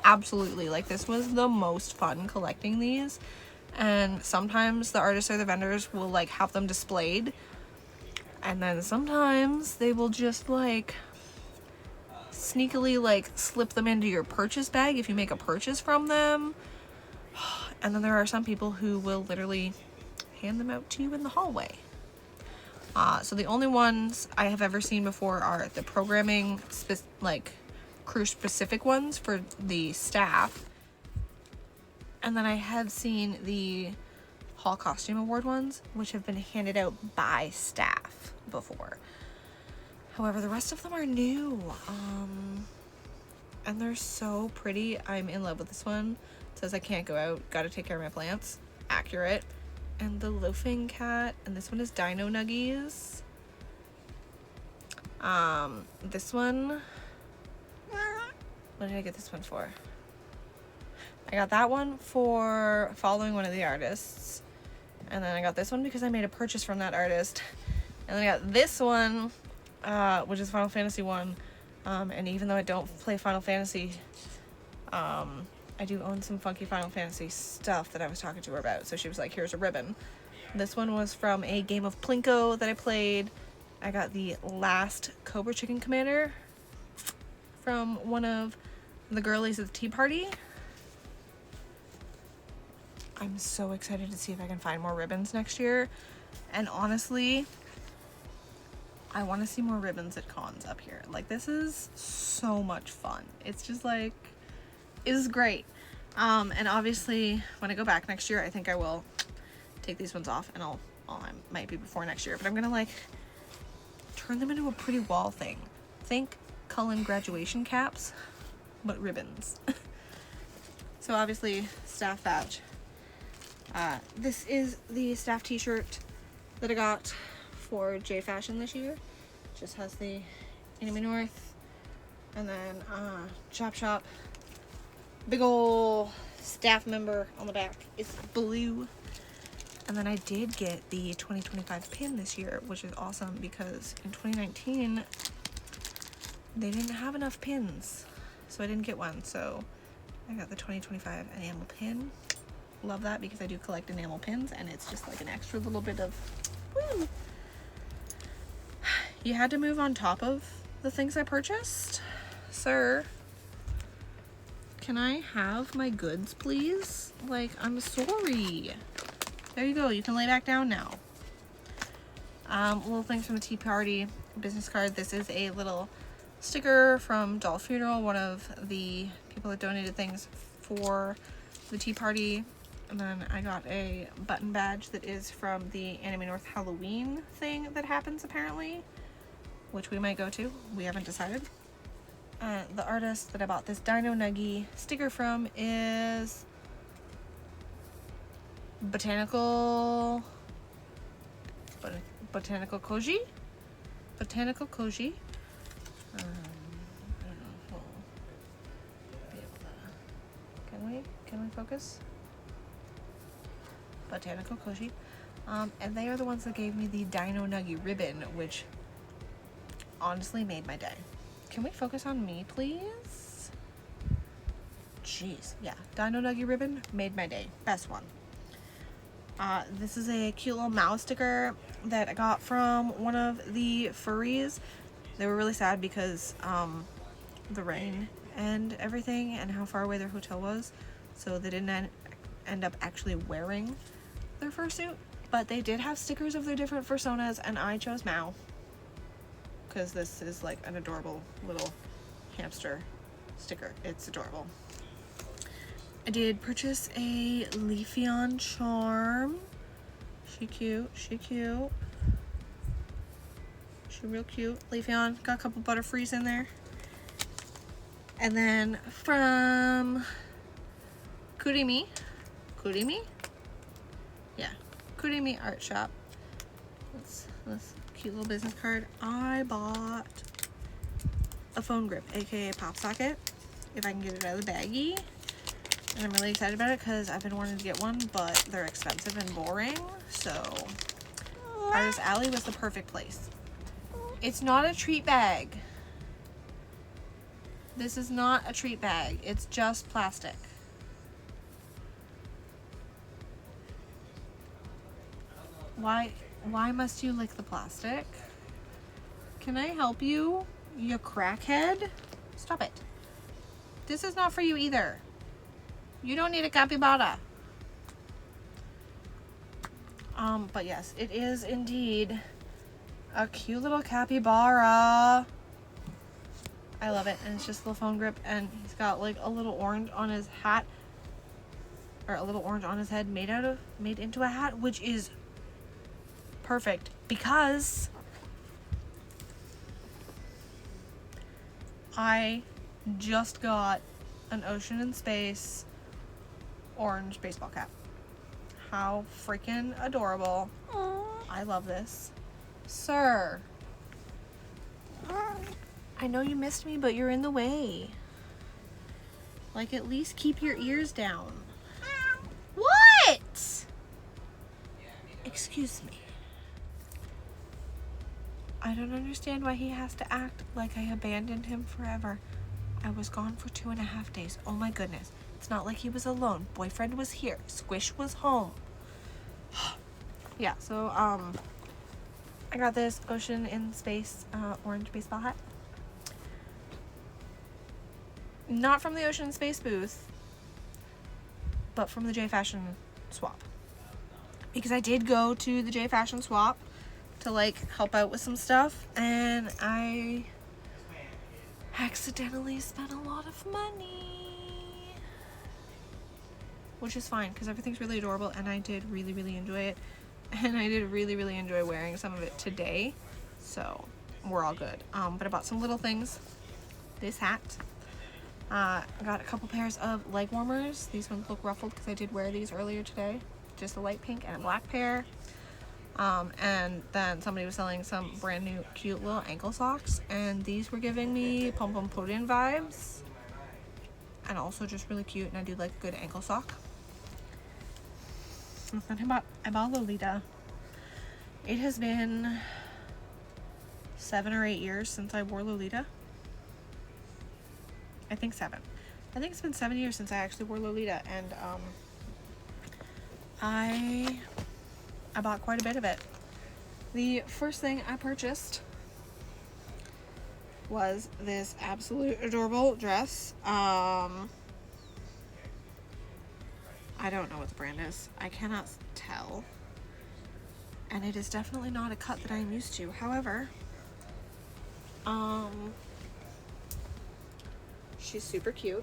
Absolutely. Like, this was the most fun collecting these, and sometimes the artists or the vendors will, like, have them displayed, and then sometimes they will just, like, sneakily, like, slip them into your purchase bag if you make a purchase from them. And then there are some people who will literally hand them out to you in the hallway. So the only ones I have ever seen before are the programming, like, crew specific ones for the staff. And then I have seen the Hall Costume Award ones, which have been handed out by staff before. However, the rest of them are new. And they're so pretty. I'm in love with this one. It says I can't go out, gotta take care of my plants. Accurate. And the Loafing Cat, and this one is Dino Nuggies. This one, what did I get this one for? I got that one for following one of the artists, and then I got this one because I made a purchase from that artist, and then I got this one, which is Final Fantasy 1, and even though I don't play Final Fantasy, I do own some funky Final Fantasy stuff that I was talking to her about. So she was like, here's a ribbon. This one was from a game of Plinko that I played. I got the last Cobra Chicken Commander from one of the girlies at the tea party. I'm so excited to see if I can find more ribbons next year. And honestly, I want to see more ribbons at cons up here. Like, this is so much fun. It's just like, is great. And obviously when I go back next year, I think I will take these ones off, and I might be before next year, but I'm gonna, like, turn them into a pretty wall thing. Think Cullen graduation caps, but ribbons. So obviously staff badge. This is the staff t-shirt that I got for J Fashion this year. Just has the Enemy North, and then Chop Shop. Big ol' staff member on the back. It's blue. And then I did get the 2025 pin this year, which is awesome because in 2019 they didn't have enough pins, so I didn't get one. So I got the 2025 enamel pin. Love that because I do collect enamel pins, and it's just like an extra little bit of woo. You had to move on top of the things I purchased, sir. Can I have my goods, please? Like, I'm sorry. There you go. You can lay back down now. Little things from the tea party. Business card. This is a little sticker from Doll Funeral, one of the people that donated things for the tea party. And then I got a button badge that is from the Anime North Halloween thing that happens apparently, which we might go to. We haven't decided. The artist that I bought this Dino Nuggie sticker from is Botanical Koji? Botanical Koji. I don't know if we'll be able to... Can we focus? Botanical Koji. And they are the ones that gave me the Dino Nuggie ribbon, which honestly made my day. Can we focus on me, please? Jeez. Yeah. Dino Nuggie ribbon made my day. Best one. This is a cute little mouse sticker that I got from one of the furries. They were really sad because the rain and everything and how far away their hotel was. So they didn't end up actually wearing their fursuit. But they did have stickers of their different personas, and I chose Mao. Because this is like an adorable little hamster sticker. It's adorable. I did purchase a Leafeon charm. She cute. She cute. She's real cute. Leafeon, got a couple Butterfrees in there. And then from Kurimi. Yeah, Kurimi Art Shop. This cute little business card. I bought a phone grip, aka pop socket, if I can get it out of the baggie. And I'm really excited about it because I've been wanting to get one, but they're expensive and boring. So Artist Alley was the perfect place. It's not a treat bag. This is not a treat bag. It's just plastic. Why must you lick the plastic? Can I help you, you crackhead? Stop it. This is not for you either. You don't need a capybara. But yes, it is indeed a cute little capybara. I love it. And it's just a little phone grip, and he's got like a little orange on his hat, or a little orange on his head made into a hat, which is perfect because I just got an Ocean and Space orange baseball cap. How freaking adorable. Aww. I love this. Sir. I know you missed me, but you're in the way. Like, at least keep your ears down. What? Excuse me. I don't understand why he has to act like I abandoned him forever. I was gone for 2.5 days. Oh my goodness. It's not like he was alone. Boyfriend was here. Squish was home. Yeah, so, I got this Ocean in Space orange baseball hat. Not from the Ocean and Space booth, but from the J Fashion swap. Because I did go to the J Fashion swap to like help out with some stuff, and I accidentally spent a lot of money. Which is fine, because everything's really adorable, and I did really, really enjoy it. And I did really, really enjoy wearing some of it today. So, we're all good. But I bought some little things. This hat. I got a couple pairs of leg warmers. These ones look ruffled because I did wear these earlier today. Just a light pink and a black pair. And then somebody was selling some brand new cute little ankle socks. And these were giving me Pom Pom Puddin' vibes. And also just really cute. And I do like a good ankle sock. And then I bought Lolita. It has been 7 or 8 years since I wore Lolita. I think 7. I think it's been 7 years since I actually wore Lolita, and I bought quite a bit of it. The first thing I purchased was this absolute adorable dress. I don't know what the brand is. I cannot tell. And it is definitely not a cut that I am used to. However, she's super cute.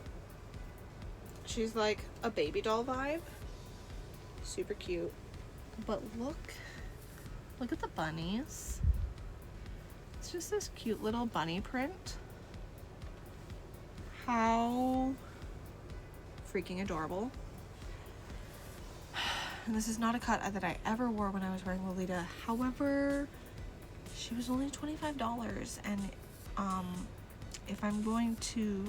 She's like a baby doll vibe. Super cute. But look at the bunnies. It's just this cute little bunny print. How freaking adorable. And this is not a cut that I ever wore when I was wearing Lolita. However, she was only $25, and if I'm going to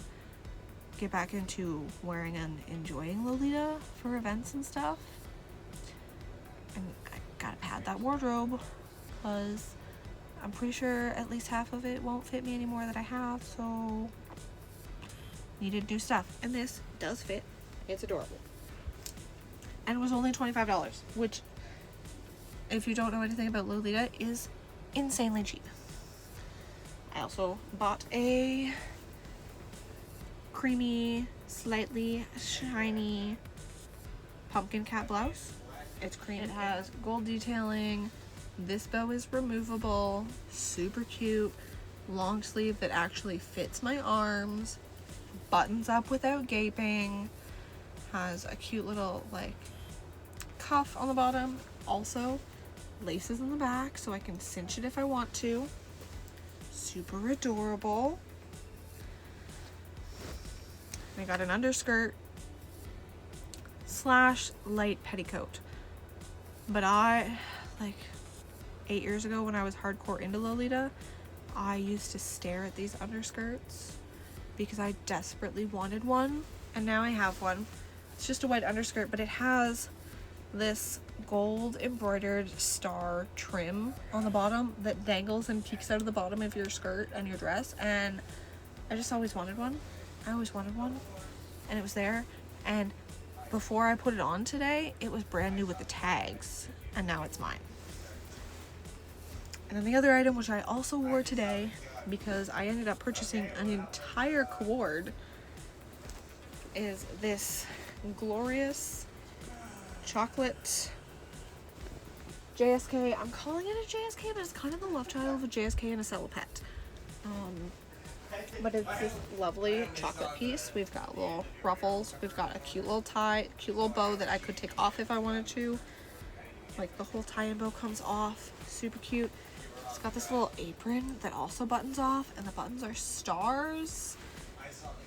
get back into wearing and enjoying Lolita for events and stuff, and I gotta pad that wardrobe because I'm pretty sure at least half of it won't fit me anymore that I have, so needed new stuff. And this does fit. It's adorable. And it was only $25, which, if you don't know anything about Lolita, is insanely cheap. I also bought a creamy, slightly shiny pumpkin cat blouse. It's cream. It has gold detailing. This bow is removable. Super cute. Long sleeve that actually fits my arms. Buttons up without gaping. Has a cute little, like, cuff on the bottom. Also, laces in the back so I can cinch it if I want to. super adorable. I got an underskirt / light petticoat. But I, like 8 years ago when I was hardcore into Lolita, I used to stare at these underskirts because I desperately wanted one, and now I have one. It's just a white underskirt, but it has this gold embroidered star trim on the bottom that dangles and peeks out of the bottom of your skirt and your dress, and I just always wanted one. I always wanted one, and it was there, and before I put it on today, it was brand new with the tags, and now it's mine. And then the other item, which I also wore today because I ended up purchasing an entire cord, is this glorious chocolate JSK. I'm calling it a JSK, but it's kind of the love child of a JSK and a Celopet. But it's this lovely chocolate piece. We've got little ruffles. We've got a cute little tie, cute little bow that I could take off if I wanted to. Like the whole tie and bow comes off. Super cute. It's got this little apron that also buttons off, and the buttons are stars.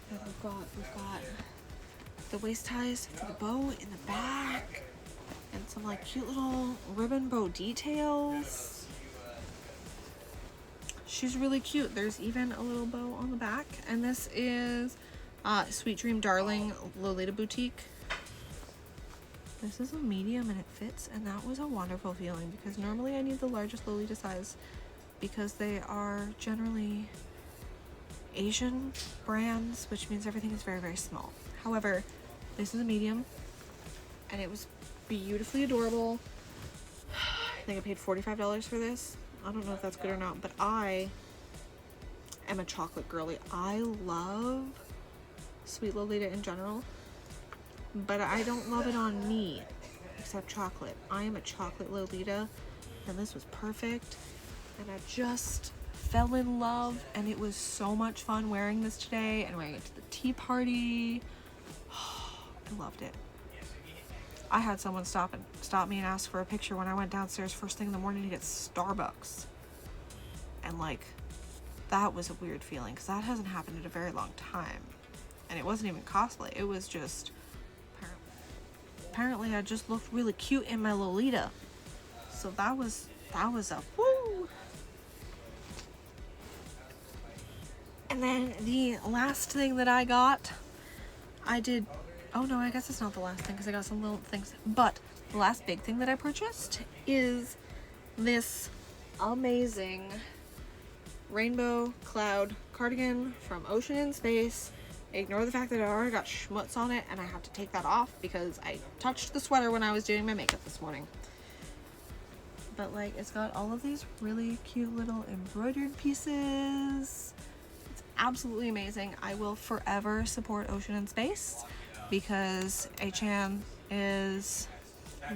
And we've got the waist ties for the bow in the back, and some like cute little ribbon bow details. She's really cute. There's even a little bow on the back, and this is Sweet Dream Darling Lolita Boutique. This is a medium and it fits, and that was a wonderful feeling because normally I need the largest Lolita size because they are generally Asian brands, which means everything is very, very small. However, this is a medium, and it was beautifully adorable. I think I paid $45 for this. I don't know if that's good or not, but I am a chocolate girly. I love Sweet Lolita in general, but I don't love it on me except chocolate. I am a chocolate Lolita, and this was perfect, and I just fell in love, and it was so much fun wearing this today and wearing it to the tea party. I loved it. I had someone stop me and ask for a picture when I went downstairs first thing in the morning to get Starbucks. And like, that was a weird feeling because that hasn't happened in a very long time. And it wasn't even cosplay. It was just, apparently I just looked really cute in my Lolita. So that was a woo. And then the last thing that I got, oh no, I guess it's not the last thing because I got some little things. But the last big thing that I purchased is this amazing rainbow cloud cardigan from Ocean and Space. Ignore the fact that I already got schmutz on it and I have to take that off because I touched the sweater when I was doing my makeup this morning. But like, it's got all of these really cute little embroidered pieces. It's absolutely amazing. I will forever support Ocean and Space because Achan is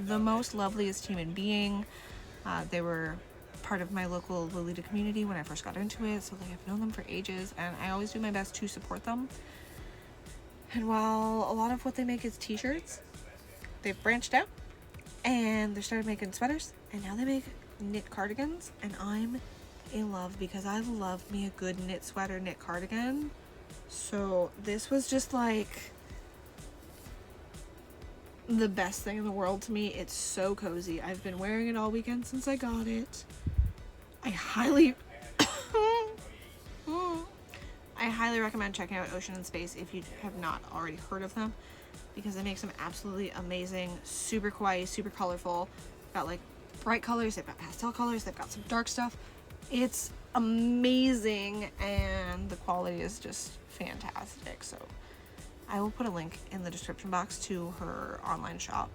the most loveliest human being. They were part of my local Lolita community when I first got into it, so I've known them for ages, and I always do my best to support them. And while a lot of what they make is t-shirts, they've branched out and they started making sweaters, and now they make knit cardigans, and I'm in love because I love me a good knit sweater, knit cardigan. So this was just like the best thing in the world to me. It's so cozy. I've been wearing it all weekend since I got it. I highly recommend checking out Ocean and Space if you have not already heard of them, because they make some absolutely amazing, super kawaii, super colorful, got like bright colors, they've got pastel colors, they've got some dark stuff. It's amazing, and the quality is just fantastic. So I will put a link in the description box to her online shop,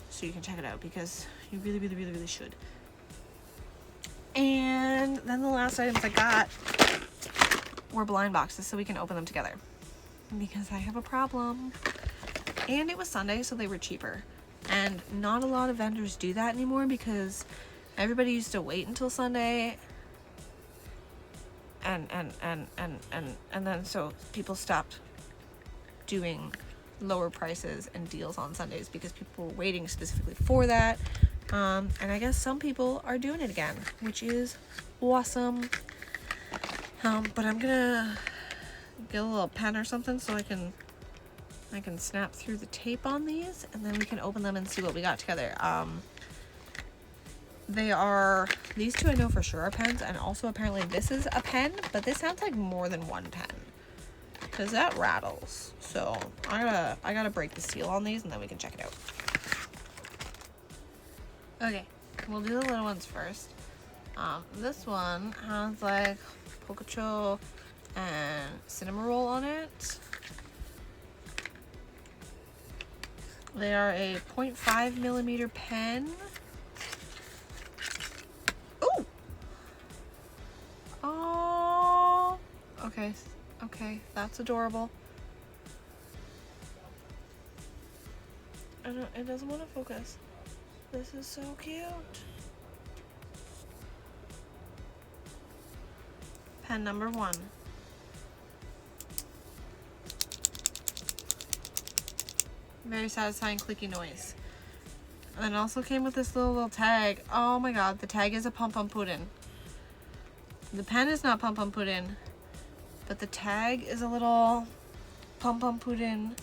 so you can check it out because you really, really, really, really should. And then the last items I got were blind boxes so we can open them together because I have a problem. And it was Sunday, so they were cheaper. And not a lot of vendors do that anymore because everybody used to wait until Sunday. And then so people stopped doing lower prices and deals on Sundays because people were waiting specifically for that. And I guess some people are doing it again, which is awesome. But I'm gonna get a little pen or something so I can snap through the tape on these, and then we can open them and see what we got together. They are, these two I know for sure are pens, and also apparently this is a pen, but this sounds like more than one pen, because that rattles. So I gotta break the seal on these, and then we can check it out. Okay, we'll do the little ones first. This one has like Pococho and Cinnamoroll on it. They are a 0.5 millimeter pen. Ooh! Oh! Okay, okay, that's adorable. It doesn't want to focus. This is so cute. Pen number 1. Very satisfying clicky noise. And then it also came with this little tag. Oh my god, the tag is a Pum Pum Puddin'. The pen is not Pum Pum Puddin', but the tag is a little Pum Pum Puddin'.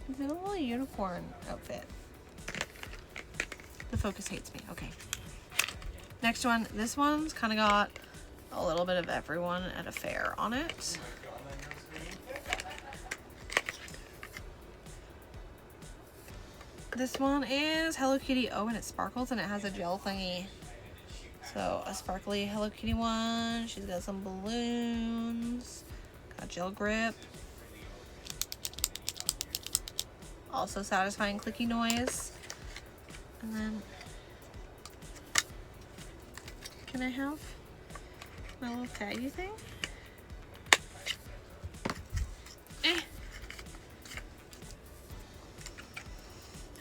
It's in a little unicorn outfit. The focus hates me. Okay. Next one. This one's kind of got a little bit of everyone at a fair on it. This one is Hello Kitty. Oh, and it sparkles and it has a gel thingy. So a sparkly Hello Kitty one. She's got some balloons. Got gel grip. Also satisfying clicky noise. And then, can I have my little taggy thing?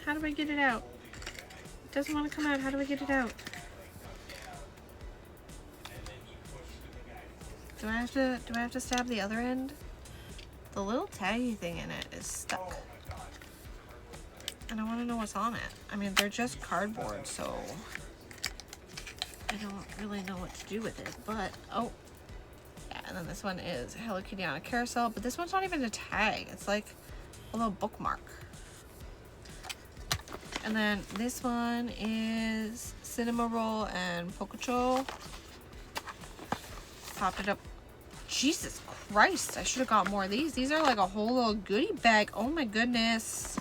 How do I get it out? It doesn't want to come out. How do I get it out? Do I have to stab the other end? The little taggy thing in it is stuck. And I want to know what's on it. I mean, they're just cardboard, so I don't really know what to do with it, but oh yeah. And then this one is Hello Kitty on a carousel, but this one's not even a tag. It's like a little bookmark. And then this one is Cinnamoroll and Pococho. Pop it up. Jesus Christ, I should have got more of these. These are like a whole little goodie bag. Oh my goodness.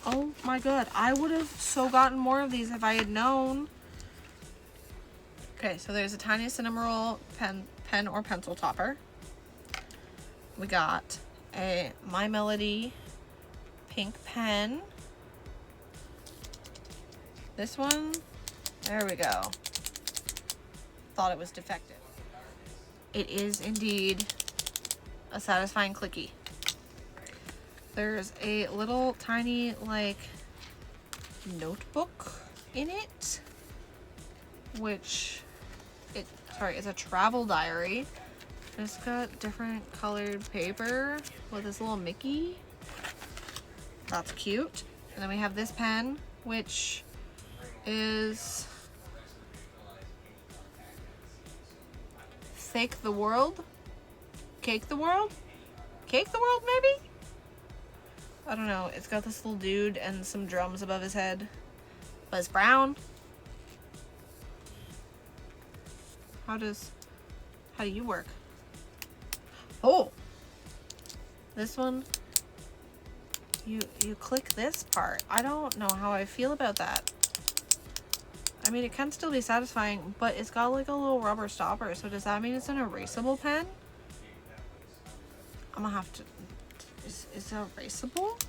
Oh my god, I would have so gotten more of these if I had known. Okay, so there's a tiny Cinnamoroll pen or pencil topper. We got a My Melody pink pen. This one, there we go. Thought it was defective. It is indeed a satisfying clicky. There's a little tiny like notebook in it, which it's a travel diary. It's got different colored paper with this little Mickey. That's cute. And then we have this pen, which is Fake the World? Cake the World? Cake the World, maybe? I don't know. It's got this little dude and some drums above his head. But it's brown. How do you work? Oh! This one, you click this part. I don't know how I feel about that. I mean, it can still be satisfying, but it's got like a little rubber stopper. So does that mean it's an erasable pen? I'm gonna have to... Is it erasable?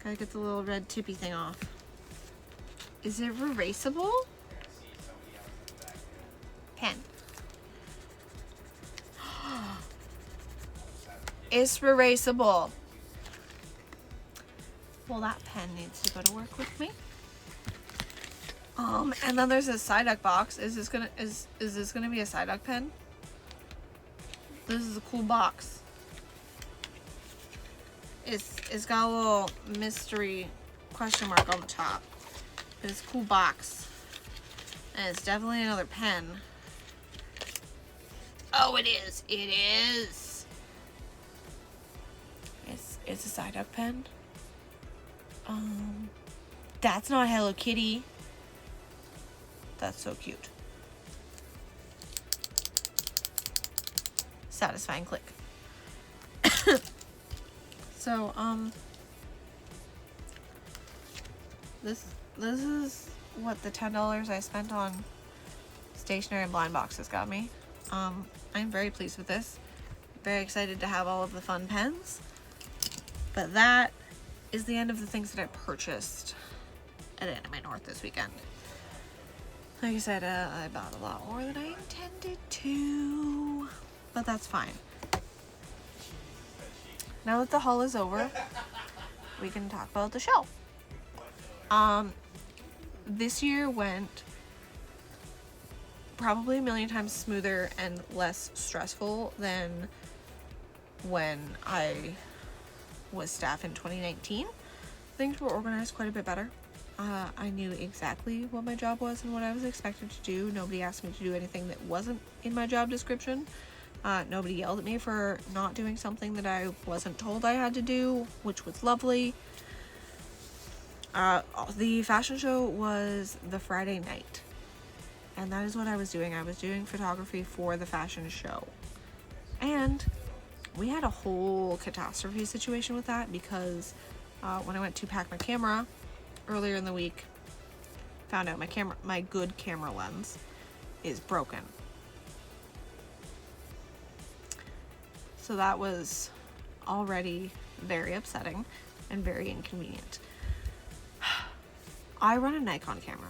Gotta get the little red tippy thing off. Is it erasable? Pen. It's erasable. Well, that pen needs to go to work with me. And then there's a Psyduck box. Is this gonna be a Psyduck pen? This is a cool box. It's got a little mystery question mark on the top. It's a cool box. And it's definitely another pen. Oh, it is. It is. It's a Psyduck pen. That's not Hello Kitty. That's so cute. Satisfying click. So, this is what the $10 I spent on stationery and blind boxes got me. I'm very pleased with this. Very excited to have all of the fun pens. But that is the end of the things that I purchased at Anime North this weekend. Like I said, I bought a lot more than I intended to, but that's fine. Now that the haul is over, we can talk about the show. This year went probably a million times smoother and less stressful than when I was staff in 2019. Things were organized quite a bit better. I knew exactly what my job was and what I was expected to do. Nobody asked me to do anything that wasn't in my job description. Nobody yelled at me for not doing something that I wasn't told I had to do, which was lovely. The fashion show was the Friday night, and that is what I was doing. I was doing photography for the fashion show, and we had a whole catastrophe situation with that because when I went to pack my camera earlier in the week, found out my good camera lens is broken. So that was already very upsetting and very inconvenient. I run a Nikon camera.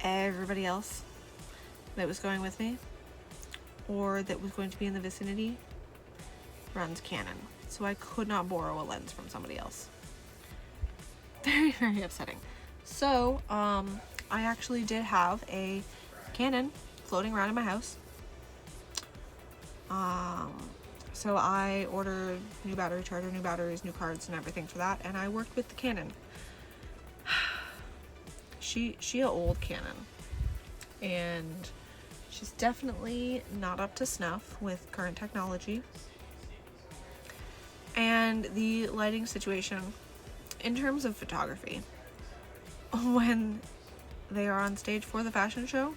Everybody else that was going with me or that was going to be in the vicinity runs Canon. So I could not borrow a lens from somebody else. Very, very upsetting. So, I actually did have a Canon floating around in my house. So I ordered new battery charger, new batteries, new cards, and everything for that, and I worked with the Canon. She an old Canon, and she's definitely not up to snuff with current technology. And the lighting situation, in terms of photography, when they are on stage for the fashion show,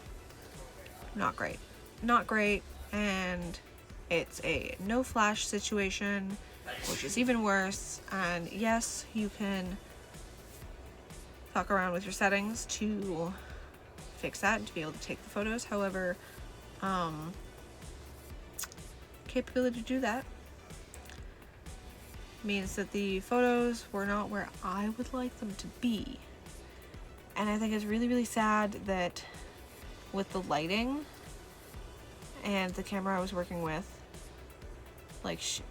not great. Not great, and it's a no flash situation, which is even worse. And yes, you can fuck around with your settings to fix that and to be able to take the photos. However, capability to do that means that the photos were not where I would like them to be. And I think it's really, really sad that with the lighting and the camera I was working with, like, she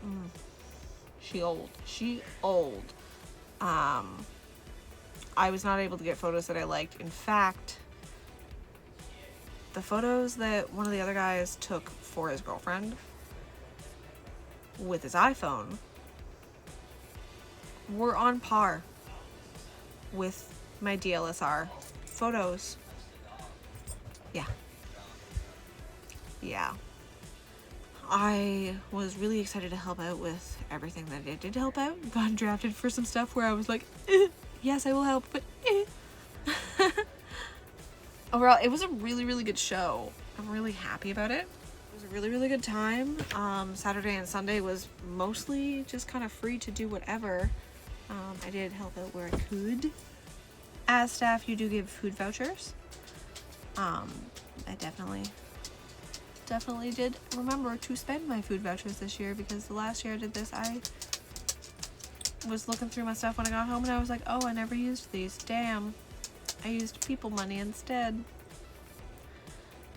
old. I was not able to get photos that I liked. In fact, the photos that one of the other guys took for his girlfriend with his iPhone were on par with my DSLR photos. Yeah. I was really excited to help out with everything that it did help out. Got drafted for some stuff where I was like, yes, I will help, but overall, it was a really, really good show. I'm really happy about it. It was a really, really good time. Saturday and Sunday was mostly just kind of free to do whatever. I did help out where I could. As staff, you do give food vouchers. I definitely did remember to spend my food vouchers this year, because the last year I did this, I was looking through my stuff when I got home and I was like, oh, I never used these. Damn. I used people money instead.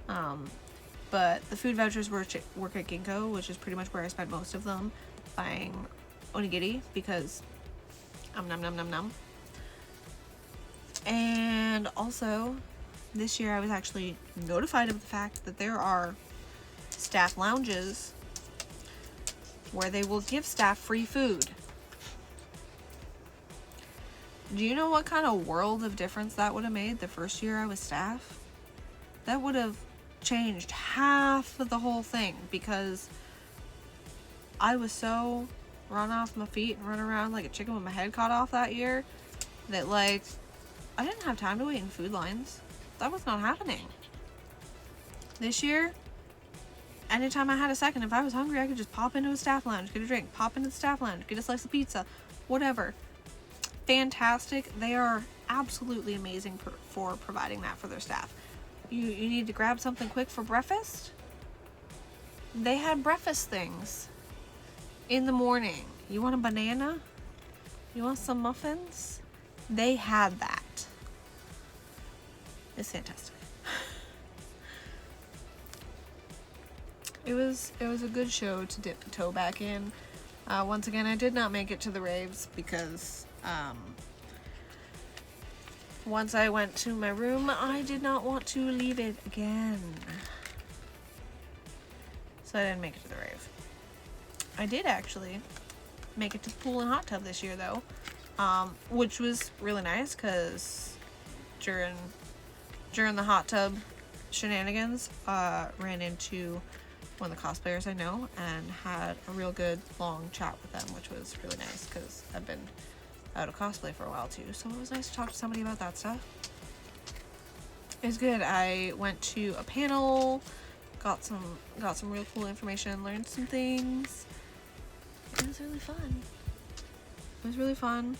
But the food vouchers work at Ginkgo, which is pretty much where I spent most of them, buying onigiri because nom. And also, this year I was actually notified of the fact that there are staff lounges where they will give staff free food. Do you know what kind of world of difference that would have made the first year I was staff? That would have changed half of the whole thing, because I was so run off my feet and run around like a chicken with my head cut off that year that, like, I didn't have time to wait in food lines. That was not happening. This year, anytime I had a second, if I was hungry, I could just pop into a staff lounge, get a drink, pop into the staff lounge, get a slice of pizza, whatever. Fantastic. They are absolutely amazing for providing that for their staff. You need to grab something quick for breakfast? They had breakfast things in the morning. You want a banana? You want some muffins? They had that. It's fantastic. It was a good show to dip the toe back in. Once again, I did not make it to the raves because once I went to my room, I did not want to leave it again. So I didn't make it to the rave. I did actually make it to the pool and hot tub this year though, which was really nice because during the hot tub shenanigans, ran into one of the cosplayers I know and had a real good long chat with them, which was really nice because I've been out of cosplay for a while too, so it was nice to talk to somebody about that stuff. It was good. I went to a panel, got some real cool information, learned some things. It was really fun. It was really fun.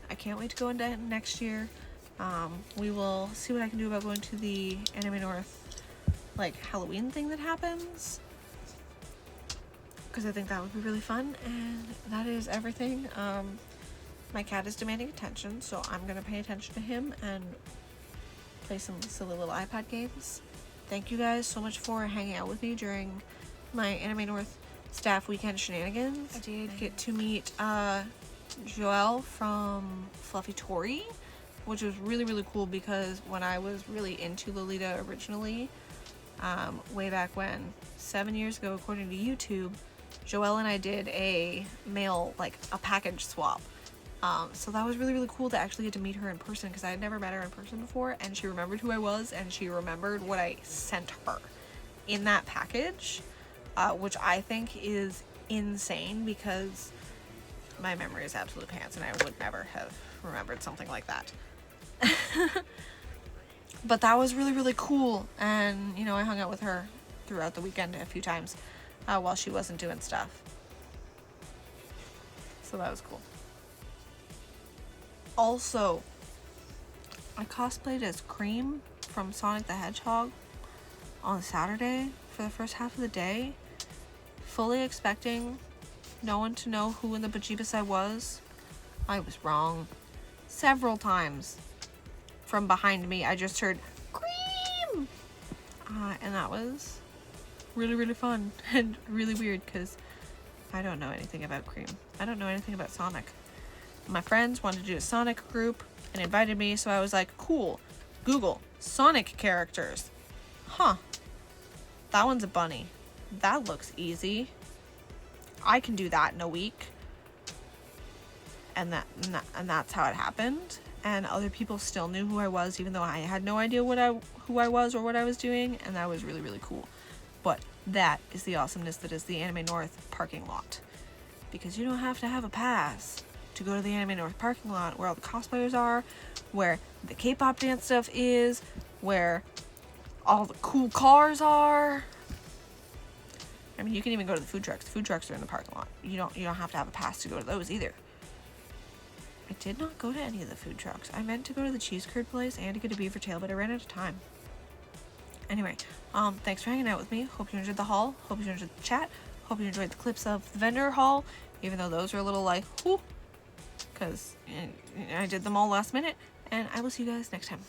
I can't wait to go into next year. We will see what I can do about going to the Anime North like Halloween thing that happens, because I think that would be really fun. And that is everything. My cat is demanding attention, so I'm gonna pay attention to him and play some silly little iPad games. Thank you guys so much for hanging out with me during my Anime North staff weekend shenanigans. I did get to meet Joelle from Fluffy Tori, which was really, really cool because when I was really into Lolita originally, way back when, 7 years ago according to YouTube, Joelle and I did a package swap. So that was really, really cool to actually get to meet her in person because I had never met her in person before, and she remembered who I was and she remembered what I sent her in that package, which I think is insane because my memory is absolute pants and I would never have remembered something like that. But that was really, really cool, and you know, I hung out with her throughout the weekend a few times while she wasn't doing stuff, so that was cool. Also, I cosplayed as Cream from Sonic the Hedgehog on Saturday for the first half of the day, fully expecting no one to know who in the bejeebus I was. I was wrong. Several times from behind me I just heard Cream, and that was really, really fun and really weird because I don't know anything about Cream. I don't know anything about Sonic. My friends wanted to do a Sonic group and invited me, so I was like, cool, Google Sonic characters. Huh, that one's a bunny. That looks easy. I can do that in a week. And that's how it happened. And other people still knew who I was, even though I had no idea who I was or what I was doing, and that was really, really cool. But that is the awesomeness that is the Anime North parking lot, because you don't have to have a pass to go to the Anime North parking lot where all the cosplayers are, where the K-pop dance stuff is, where all the cool cars are. I mean, you can even go to the food trucks. The food trucks are in the parking lot. You don't have to have a pass to go to those either. I did not go to any of the food trucks. I meant to go to the cheese curd place and to get a beaver tail, but I ran out of time. Anyway, thanks for hanging out with me. Hope you enjoyed the haul. Hope you enjoyed the chat. Hope you enjoyed the clips of the vendor haul, even though those are a little like, whoo, because I did them all last minute. And I will see you guys next time.